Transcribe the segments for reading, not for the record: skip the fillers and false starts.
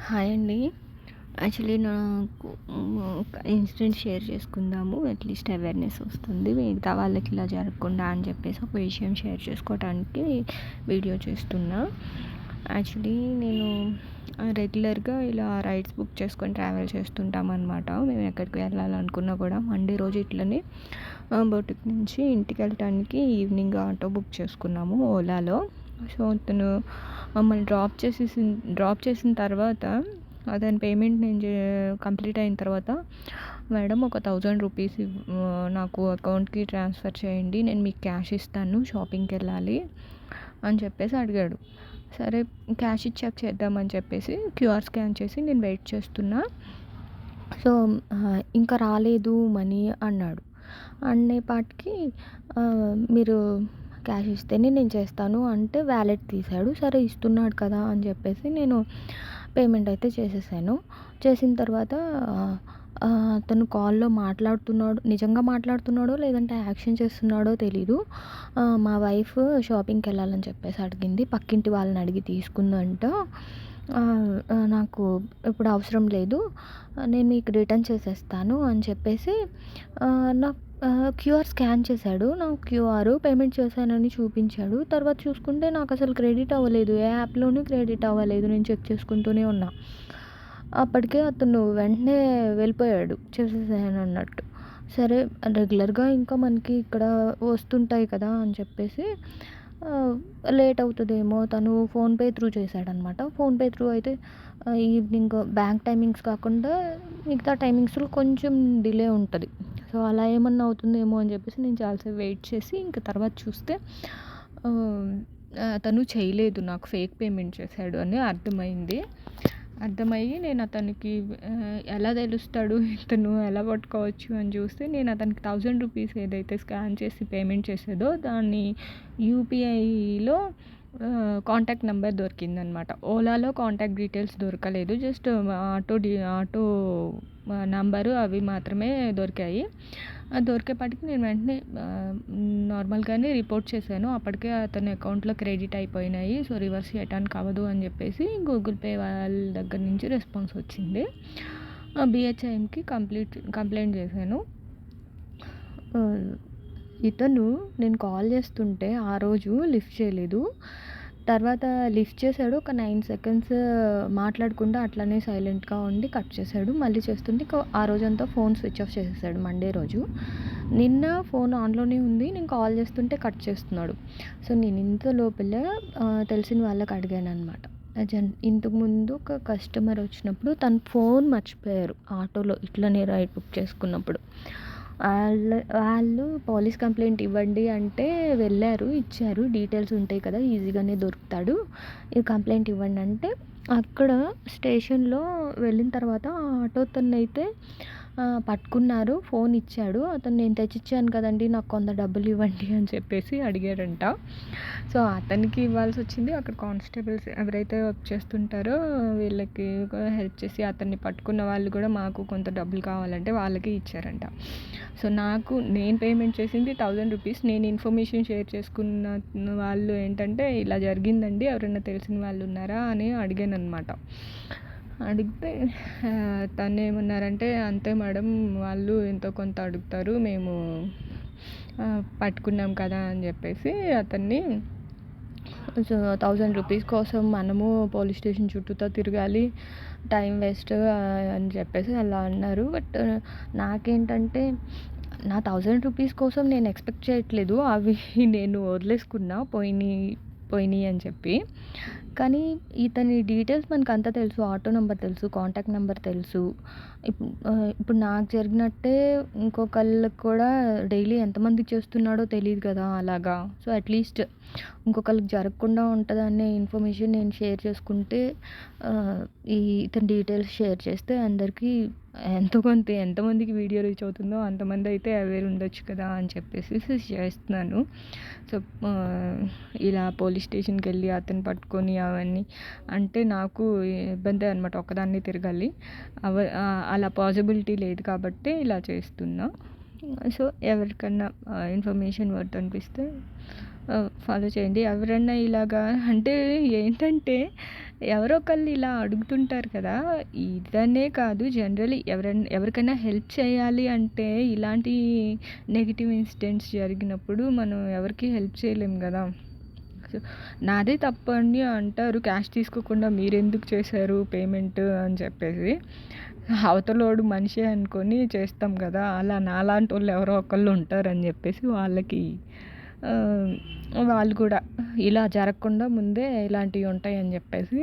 Hi అండి. Actually నాకు ఒక ఇన్సిడెంట్ షేర్ చేసుకుందాము. అట్‌లీస్ట్ అవేర్‌నెస్ వస్తుంది. మిగతా వాళ్ళకి ఇలా జరగకుండా అని చెప్పేసి ఒక విషయం షేర్ చేసుకోవటానికి వీడియో చేస్తున్నా. యాక్చువల్లీ నేను రెగ్యులర్‌గా ఇలా రైడ్స్ బుక్ చేసుకొని ట్రావెల్ చేస్తుంటామనమాట. మేము ఎక్కడికి వెళ్ళాలనుకున్నా కూడా మండే రోజు ఇట్లనే బొటిక్ నుంచి ఇంటికెళ్ళటానికి ఈవినింగ్ ఆటో బుక్ చేసుకున్నాము ఓలాలో. సో, అతను మమ్మల్ని డ్రాప్ చేసిన తర్వాత అతని పేమెంట్ నేను కంప్లీట్ అయిన తర్వాత, మేడం ఒక 1000 రూపీస్ నాకు అకౌంట్‌కి ట్రాన్స్‌ఫర్ చేయండి. నేను మీకు క్యాష్ ఇస్తాను. షాపింగ్‌కెళ్ళాలి అని చెప్పేసి అడిగాడు. సరే క్యాష్ ఇచ్చాక చేద్దామని చెప్పేసి క్యూఆర్ స్కాన్ చేసి నేను వెయిట్ చేస్తున్నా. సో, ఇంకా రాలేదు మనీ అన్నాడు. అనేపాటికి మీరు క్యాష్ ఇస్తేనే నేను చేస్తాను అంటే వాలెట్ తీశాడు. సరే ఇస్తున్నాడు కదా అని చెప్పేసి నేను పేమెంట్ అయితే చేసేసాను. చేసిన తర్వాత అతను కాల్‌లో మాట్లాడుతున్నాడు. నిజంగా మాట్లాడుతున్నాడో లేదంటే యాక్షన్ చేస్తున్నాడో తెలీదు. మా వైఫ్ షాపింగ్‌కెళ్ళాలని చెప్పేసి అడిగింది. పక్కింటి వాళ్ళని అడిగి తీసుకుందంట. నాకు ఇప్పుడు అవసరం లేదు. నేను మీకు రిటర్న్ చేసేస్తాను అని చెప్పేసి నాకు క్యూఆర్ స్కాన్ చేశాడు. నాకు క్యూఆర్ పేమెంట్ చేశానని చూపించాడు. తర్వాత చూసుకుంటే నాకసలు క్రెడిట్ అవ్వలేదు. ఏ యాప్‌లోనూ క్రెడిట్ అవ్వలేదు. నేను చెక్ చేసుకుంటూనే ఉన్నా. అప్పటికే అతను వెంటనే వెళ్ళిపోయాడు చేసేసానన్నట్టు. సరే రెగ్యులర్‌గా ఇంకా మనకి ఇక్కడ వస్తుంటాయి కదా అని చెప్పేసి లేట్ అవుతదేమో తను ఫోన్‌పే త్రూ చేశాడనమాట. ఫోన్‌పే త్రూ అయితే ఈవినింగ్ బ్యాంక్ టైమింగ్స్ కాకుండా మిగతా టైమింగ్స్‌లో కొంచెం డిలే ఉంటది. సో, అలా ఏమన్నా అవుతుందేమో అని చెప్పేసి నేను చాలా సేపు వెయిట్ చేసి ఇంక తర్వాత చూస్తే ఆహ్, తను చేయలేదు. నాకు ఫేక్ పేమెంట్ చేశాడు అని అర్థమైంది. అర్థమయ్యి నేను అతనికి ఎలా తెలుస్తాడు ఇతను ఎలా పట్టుకోవచ్చు అని చూస్తే నేను అతనికి 1000 రూపీస్ ఏదైతే స్కాన్ చేసి పేమెంట్ చేసేదో దాన్ని యూపీఐలో కాంటాక్ట్ నెంబర్ దొరికిందనమాట. ఓలాలో కాంటాక్ట్ డీటెయిల్స్ దొరకలేదు. జస్ట్ ఆటో నంబరు అవి మాత్రమే దొరికాయి. దొరికేపాటికి నేను వెంటనే నార్మల్‌గానే రిపోర్ట్ చేశాను. అప్పటికే అతని అకౌంట్‌లో క్రెడిట్ అయిపోయినాయి. సో, రివర్స్ చేయటానికి అవ్వదు అని చెప్పేసి గూగుల్ పే వాళ్ళ దగ్గర నుంచి రెస్పాన్స్ వచ్చింది. బీహెచ్ఐఎంకి కంప్లెయింట్ చేశాను. ఆహ్, ఇతను నేను కాల్ చేస్తుంటే ఆ రోజు లిఫ్ట్ చేయలేదు. తర్వాత లిఫ్ట్ చేశాడు. ఒక 9 సెకండ్స్ మాట్లాడకుండా అట్లనే సైలెంట్‌గా ఉండి కట్ చేశాడు. మళ్ళీ చేస్తుంటే ఆ రోజంతా ఫోన్ స్విచ్ ఆఫ్ చేసేసాడు మండే రోజు. నిన్న ఫోన్ ఆన్‌లోనే ఉంది. నేను కాల్ చేస్తుంటే కట్ చేస్తున్నాడు. సో, నేను ఇంత లోపల తెలిసిన వాళ్ళకి అడిగాననమాట. ఇంతకుముందు ఒక కస్టమర్ వచ్చినప్పుడు తన ఫోన్ మర్చిపోయారు ఆటోలో ఇట్లనే రైడ్ బుక్ చేసుకున్నప్పుడు. వాళ్ళు పోలీస్ కంప్లెయింట్ ఇవ్వండి అంటే వెళ్ళారు. ఇచ్చారు. డీటెయిల్స్ ఉంటాయి కదా! ఈజీగానే దొరుకుతాడు. ఈ కంప్లెయింట్ ఇవ్వండి అంటే అక్కడ స్టేషన్‌లో వెళ్ళిన తర్వాత ఆ ఆటోతనైతే పట్టుకున్నారు. ఫోన్ ఇచ్చాడు. అతను నేను తెచ్చిచ్చాను కదండీ! నాకు కొంత డబ్బులు ఇవ్వండి అని చెప్పేసి అడిగాడంట. సో, అతనికి ఇవ్వాల్సొచ్చింది. అక్కడ కానిస్టేబుల్స్ ఎవరైతే వర్క్ చేస్తుంటారో వీళ్ళకి హెల్ప్ చేసి అతన్ని పట్టుకున్న వాళ్ళు కూడా మాకు కొంత డబ్బులు కావాలంటే వాళ్ళకే ఇచ్చారంట. సో, నేను పేమెంట్ చేసింది 1000 రూపీస్. నేను ఇన్ఫర్మేషన్ షేర్ చేసుకున్న వాళ్ళు ఏంటంటే, ఇలా జరిగిందండి ఎవరైనా తెలిసిన వాళ్ళు ఉన్నారా అని అడిగాననమాట. అడిగితే తనేమన్నారంటే, అంతే మేడం వాళ్ళు ఎంతో కొంత అడుగుతారు. మేము పట్టుకున్నాం కదా అని చెప్పేసి అతన్ని సో, 1000 రూపీస్ కోసం మనము పోలీస్ స్టేషన్ చుట్టూతా తిరగాలి. టైం వేస్ట్ అని చెప్పేసి అలా అన్నారు. బట్ నాకేంటంటే నా 1000 రూపీస్ కోసం నేను ఎక్స్‌పెక్ట్ చేయట్లేదు. అవి నేను వదిలేసుకున్నా పోయినియి అని చెప్పి. కానీ ఇతని డీటెయిల్స్ మనకంతా తెలుసు. ఆటో నంబర్ తెలుసు. కాంటాక్ట్ నంబర్ తెలుసు. ఇప్పుడు నాకు జరిగినట్టే ఇంకొకళ్ళకి కూడా డైలీ ఎంతమందికి చేస్తున్నాడో తెలీదు కదా! అలాగా. సో, అట్‌లీస్ట్ ఇంకొకళ్ళకి జరగకుండా ఉంటదనే ఇన్ఫర్మేషన్ నేను షేర్ చేసుకుంటే ఆహ్, ఇతని డీటెయిల్స్ షేర్ చేస్తే అందరికీ ఎంతో కొంత ఎంతమందికి వీడియో రీచ్ అవుతుందో అంతమంది అయితే అవేర్ ఉండొచ్చు కదా అని చెప్పేసి చేస్తున్నాను. సో, ఇలా పోలీస్ స్టేషన్‌కెళ్ళి అతన్ని పట్టుకొని అవన్నీ అంటే నాకు ఇబ్బందే అనమాట. ఒక్కదాన్నే తిరగాలి. అలా పాసిబిలిటీ లేదు కాబట్టి ఇలా చేస్తున్నా. సో, ఎవరికన్నా ఇన్ఫర్మేషన్ వర్త్ అనిపిస్తే ఫాలో చేయండి. ఎవరన్నా ఇలాగా అంటే ఏంటంటే ఎవరో ఒకళ్ళు ఇలా అడుగుతుంటారు కదా! ఇదనే కాదు జనరల్లీ ఎవరికైనా హెల్ప్ చేయాలి అంటే ఇలాంటి నెగెటివ్ ఇన్సిడెంట్స్ జరిగినప్పుడు మనం ఎవరికీ హెల్ప్ చేయలేం గదా! సో, నాదే తప్పండి అంటారు. క్యాష్ తీసుకోకుండా మీరెందుకు చేశారు పేమెంట్ అని చెప్పేసి. అవతలోడు మనిషే అనుకోని చేస్తాం గదా! అలా నాలాంటోళ్ళు ఎవరో ఒకళ్ళు ఉంటారని జెప్పేసి వాళ్ళకి ఆహ్, వాళ్ళు కూడా ఇలా జరగకుండా ముందే ఇలాంటివి ఉంటాయని జెప్పేసి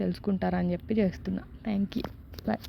తెలుసుకుంటారని జెప్పి చేస్తున్నా. Thank you. బాయ్.